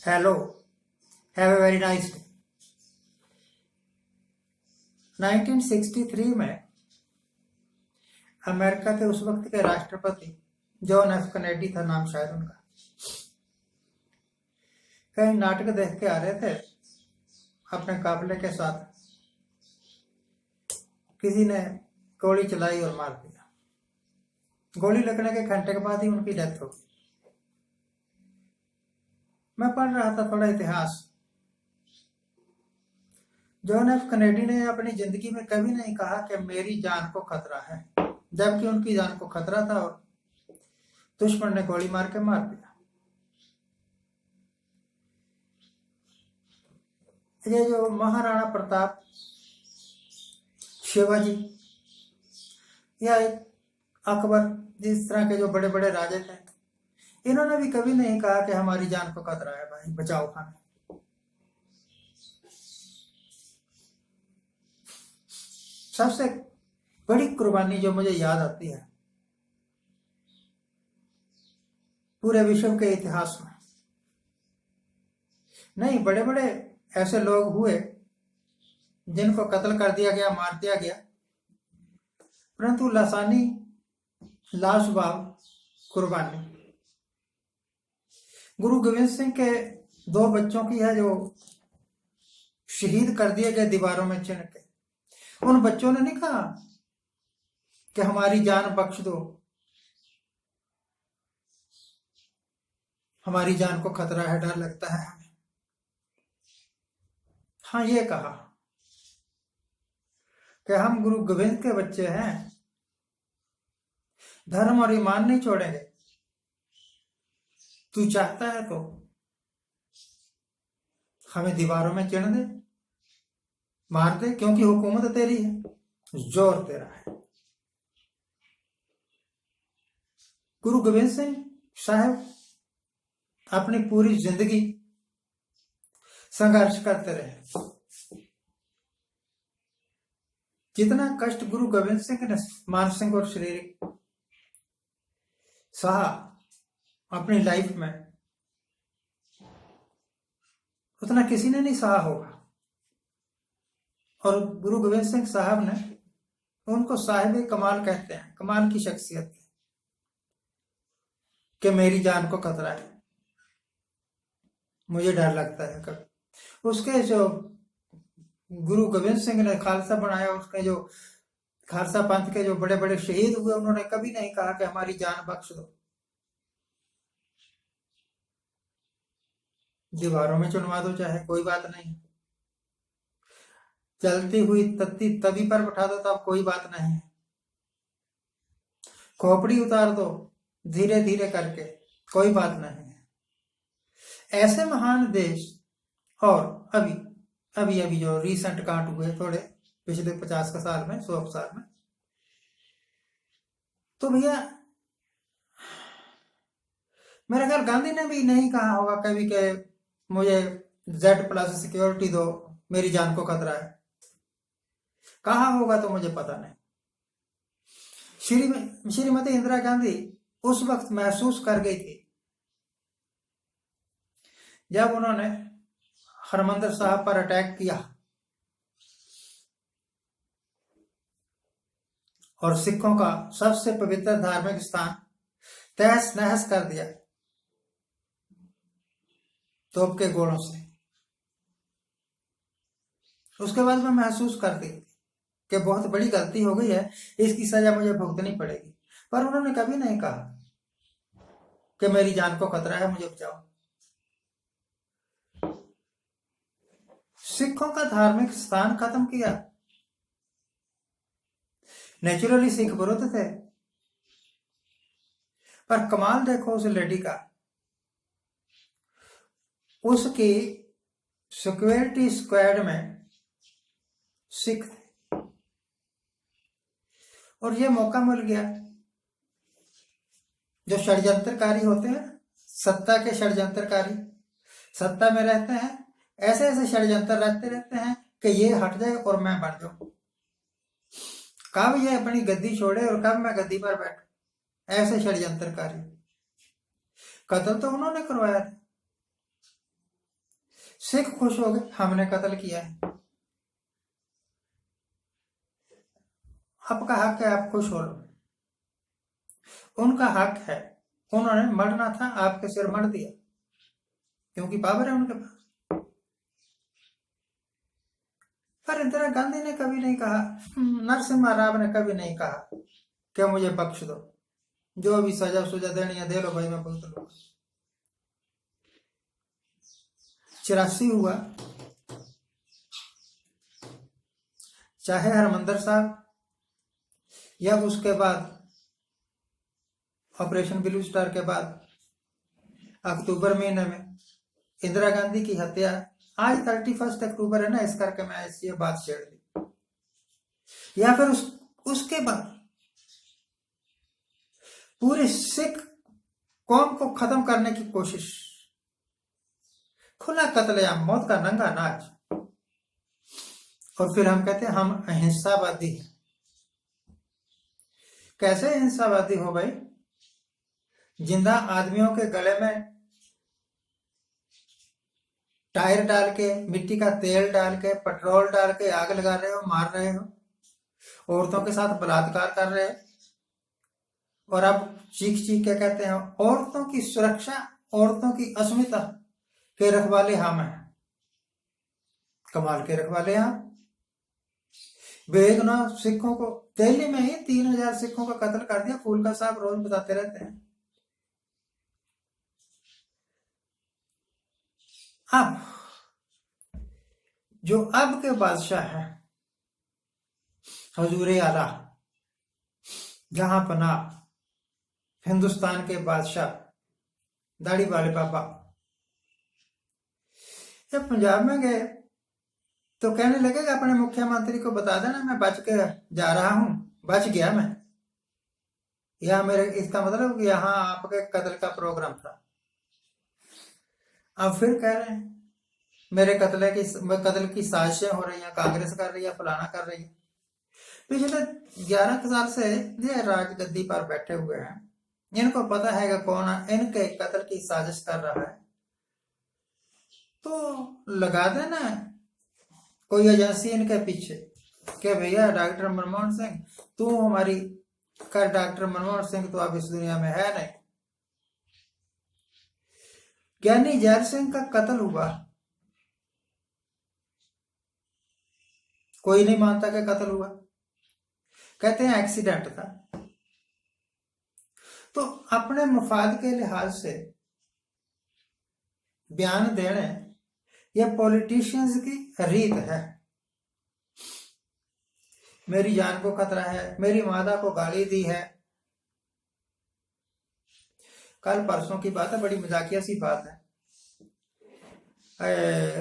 Hello, have a very nice day. 1963 में America के उस वक्त के राष्ट्रपति जॉन एफ कैनेडी था नाम शायद उनका, कहीं नाटक देख के आ रहे थे अपने काफिले के साथ, किसी ने गोली चलाई और मार दिया। गोली लगने के घंटे के बाद ही उनकी डेथ हो गई। मैं पढ़ रहा था थोड़ा इतिहास। जॉन एफ कैनेडी ने अपनी जिंदगी में कभी नहीं कहा कि मेरी जान को खतरा है, जबकि उनकी जान को खतरा था और दुश्मन ने गोली मार के मार दिया। ये जो महाराणा प्रताप, शिवाजी या अकबर, जिस तरह के जो बड़े बड़े राजे थे, इन्होंने भी कभी नहीं कहा कि हमारी जान को खतरा है, भाई बचाओ हमें। सबसे बड़ी कुर्बानी जो मुझे याद आती है पूरे विश्व के इतिहास में, नहीं बड़े बड़े ऐसे लोग हुए जिनको कत्ल कर दिया गया, मार दिया गया, परंतु लासानी, लाजवाब कुर्बानी गुरु गोविंद सिंह के 2 बच्चों की है जो शहीद कर दिए गए दीवारों में चिन के। उन बच्चों ने नहीं कहा कि हमारी जान बख्श दो, हमारी जान को खतरा है, डर लगता है हमें। हाँ, ये कहा कि हम गुरु गोविंद के बच्चे हैं, धर्म और ईमान नहीं छोड़ेंगे, तू चाहता है तो हमें दीवारों में चिन दे, मार दे, क्योंकि हुकूमत तेरी है, जोर तेरा है। गुरु गोविंद सिंह साहब अपनी पूरी जिंदगी संघर्ष करते रहे। जितना कष्ट गुरु गोविंद सिंह ने मानसिक और शारीरिक सहा अपनी लाइफ में, उतना किसी ने नहीं सहा होगा। और गुरु गोविंद सिंह साहब ने, उनको साहिब कमाल कहते हैं, कमाल की शख्सियत कि मेरी जान को खतरा है, मुझे डर लगता है कभी। उसके जो गुरु गोविंद सिंह ने खालसा बनाया, उसके जो खालसा पंथ के जो बड़े बड़े शहीद हुए, उन्होंने कभी नहीं कहा कि हमारी जान बख्श दो, दीवारों में चुनवा दो चाहे, कोई बात नहीं, चलती हुई तत्ती तवी पर बैठा दो तब कोई बात नहीं है, खोपड़ी उतार दो धीरे धीरे करके, कोई बात नहीं है। ऐसे महान देश, और अभी अभी जो रिसेंट कांड हुए थोड़े पिछले 50 का साल में, 100 साल में, तो भैया मेरा ख्याल गांधी ने भी नहीं कहा होगा कभी कि मुझे Z+ सिक्योरिटी दो, मेरी जान को खतरा है। कहा होगा तो मुझे पता नहीं। श्रीमती इंदिरा गांधी उस वक्त महसूस कर गई थी जब उन्होंने हरमंदिर साहब पर अटैक किया और सिखों का सबसे पवित्र धार्मिक स्थान तहस नहस कर दिया तोप के गोलों से। उसके बाद मैं महसूस करती कि बहुत बड़ी गलती हो गई है, इसकी सजा मुझे भुगतनी पड़ेगी, पर उन्होंने कभी नहीं कहा कि मेरी जान को खतरा है, मुझे बचाओ। सिखों का धार्मिक स्थान खत्म किया, नेचुरली सिख विरुद्ध थे, पर कमाल देखो उस लेडी का, उसकी सिक्योरिटी स्क्वाड में सिख थे, और ये मौका मिल गया। जो षड्यंत्रकारी होते हैं, सत्ता के षड्यंत्रकारी, सत्ता में रहते हैं, ऐसे ऐसे षड्यंत्र रहते हैं कि ये हट जाए और मैं बढ़ जाऊं, कब ये अपनी गद्दी छोड़े और कब मैं गद्दी पर बैठूं, ऐसे षड्यंत्रकारी। कत्ल तो उन्होंने करवाया था, सिख खुश हो गए, हमने कत्ल किया है, आपका हक है, आप खुश हो लो। उनका हक है, उन्होंने मरना था, आपके सिर मर दिया, क्योंकि पावर है उनके पास। पर इंदिरा गांधी ने कभी नहीं कहा, नरसिम्हा राव ने कभी नहीं कहा कि मुझे बख्श दो, जो भी सजा सुजा देनी है दे लो भाई, मैं भुगत लूंगा। 84 हुआ, चाहे हरमंदर साहब या उसके बाद ऑपरेशन ब्लू स्टार के बाद अक्टूबर महीने में इंदिरा गांधी की हत्या, आज 31 अक्टूबर है ना, इस करके मैं ये बात छेड़ दी। या फिर उसके बाद पूरे सिख कौम को खत्म करने की कोशिश, खुला कत्लेआम, मौत का नंगा नाच, और फिर हम कहते हैं हम अहिंसावादी हैं। कैसे अहिंसावादी हो भाई? जिंदा आदमियों के गले में टायर डाल के, मिट्टी का तेल डाल के, पेट्रोल डाल के आग लगा रहे हो, मार रहे हो, औरतों के साथ बलात्कार कर रहे हो, और अब चीख चीख के कहते हैं औरतों की सुरक्षा, औरतों की अस्मिता के रखवाले हम हैं। कमाल के रखवाले हम। बेगुनाह सिखों को, दिल्ली में ही 3000 सिखों का कत्ल कर दिया, फूलका साहब रोज बताते रहते हैं। अब जो अब के बादशाह हैं, हजूर आला, जहां पना, हिंदुस्तान के बादशाह दाढ़ी वाले बाबा, जब पंजाब में गए तो कहने लगे कि अपने मुख्यमंत्री को बता देना मैं बच के जा रहा हूं, बच गया मैं, या मेरे, इसका मतलब कि यहाँ आपके कत्ल का प्रोग्राम था। अब फिर कह रहे हैं मेरे कत्ल की साजिशें हो रही हैं, कांग्रेस कर रही है, फलाना कर रही है। पिछले 11 साल से ये राजगद्दी पर बैठे हुए हैं, इनको पता है कि कौन इनके कत्ल की साजिश कर रहा है, तो लगा देना कोई एजेंसी इनके पीछे कि भैया डॉक्टर मनमोहन सिंह तू हमारी कर, डॉक्टर मनमोहन सिंह तो अब इस दुनिया में है नहीं। ज्ञानी जैल सिंह का कत्ल हुआ, कोई नहीं मानता कि कत्ल हुआ, कहते हैं एक्सीडेंट था। तो अपने मफाद के लिहाज से बयान देने यह पॉलिटिशियंस की रीत है। मेरी जान को खतरा है, मेरी माता को गाली दी है। कल परसों की बात है, बड़ी मजाकिया सी बात है।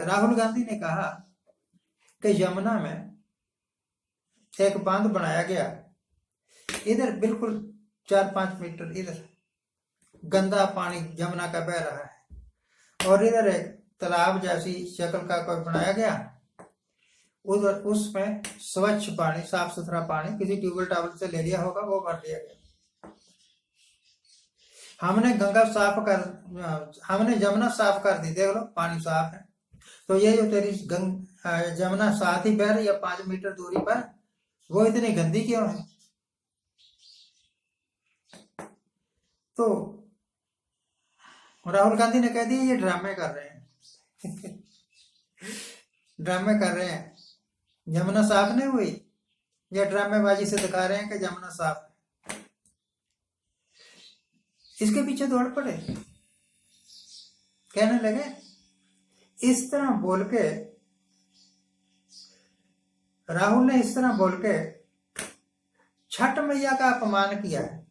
राहुल गांधी ने कहा कि यमुना में एक बांध बनाया गया, इधर बिल्कुल 4-5 मीटर इधर गंदा पानी यमुना का बह रहा है, और इधर एक तालाब जैसी शक्ल का कोई बनाया गया, उधर उसमें स्वच्छ पानी, साफ सुथरा पानी किसी ट्यूबवेल टावल से ले लिया होगा, वो भर लिया गया। हमने गंगा साफ कर, हमने यमुना साफ कर दी, देख लो पानी साफ है। तो ये जो तेरी यमुना साथ ही बह रही है 5 मीटर दूरी पर, वो इतनी गंदी क्यों है? तो राहुल गांधी ने कह दिया ये ड्रामे कर रहे हैं ड्रामे कर रहे हैं, यमुना साफ नहीं हुई, ये ड्रामेबाजी से दिखा रहे हैं कि यमुना साफ है। इसके पीछे दौड़ पड़े, कहने लगे इस तरह बोल के, राहुल ने इस तरह बोल के छठ मैया का अपमान किया है।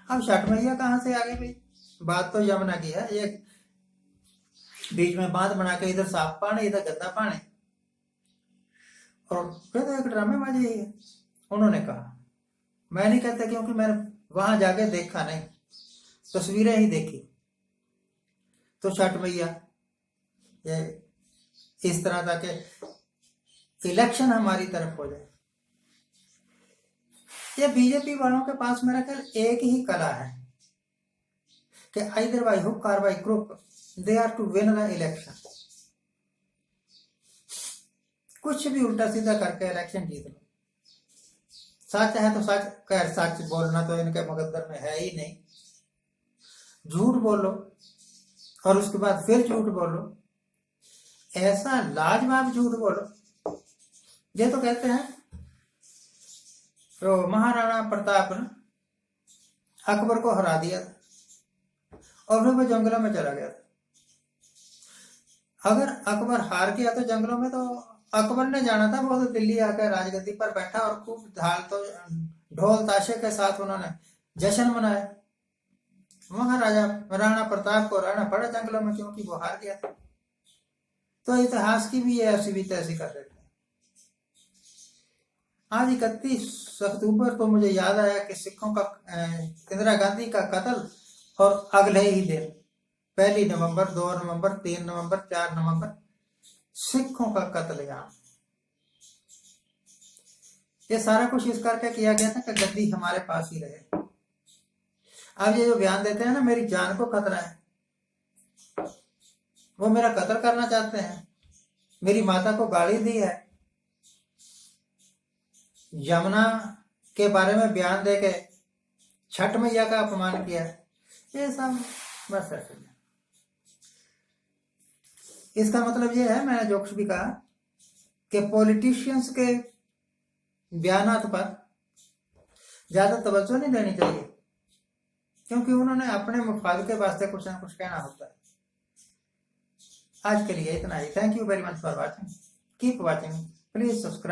अब छठ मैया कहां से आ गई भाई? बात तो यमुना की है, ये बीच में बांध बना के इधर साफ पानी, इधर गंदा पानी, और फिर तो एक ड्रामेबाजी है। उन्होंने कहा, मैं नहीं कहता क्योंकि मैंने वहां जाके देखा नहीं, तस्वीरें ही देखी। तो छठ मैया ये इस तरह था कि इलेक्शन हमारी तरफ हो जाए। ये बीजेपी वालों के पास मेरा ख्याल एक ही कला है कि आइदर बाय हुक और by crook they are to win the election. कुछ भी उल्टा सीधा करके इलेक्शन जीत लो। सच है तो सच, खैर सच बोलना तो इनके मुकद्दर में है ही नहीं। झूठ बोलो और उसके बाद फिर झूठ बोलो, ऐसा लाजवाब झूठ बोलो। ये तो कहते हैं तो महाराणा प्रताप ने अकबर को हरा दिया और फिर वो जंगलों में चला गया था। अगर अकबर हार गया तो जंगलों में, तो अकबर ने जाना था, वो तो दिल्ली आकर राजगद्दी पर बैठा और खूब ढोल ताशे के साथ उन्होंने जश्न मनाया। महाराजा राणा प्रताप को रहना पड़ा जंगलों में क्योंकि वो हार गया था। तो इतिहास की भी ये ऐसी भी तैसी कर देते हैं। आज 31 अक्टूबर तो मुझे याद आया कि सिखों का इंदिरा गांधी का कत्ल, और अगले ही दिन 1 नवंबर, 2 नवंबर, 3 नवंबर, 4 नवंबर सिखों का कत्लेआम। ये सारा कुछ इस करके किया गया था कि गद्दी हमारे पास ही रहे। अब ये जो बयान देते हैं ना, मेरी जान को खतरा है, वो मेरा कत्ल करना चाहते हैं, मेरी माता को गाली दी है, यमुना के बारे में बयान देके छठ मैया का अपमान किया, ये सब बस ऐसे। इसका मतलब ये है, मैंने जो कुछ भी कहा, कि पॉलिटिशियंस के बयानात पर ज्यादा तवज्जो नहीं देनी चाहिए, क्योंकि उन्होंने अपने मुफाद के वास्ते कुछ ना कुछ कहना होता है। आज के लिए इतना ही। Thank you very much for watching, keep watching, please subscribe.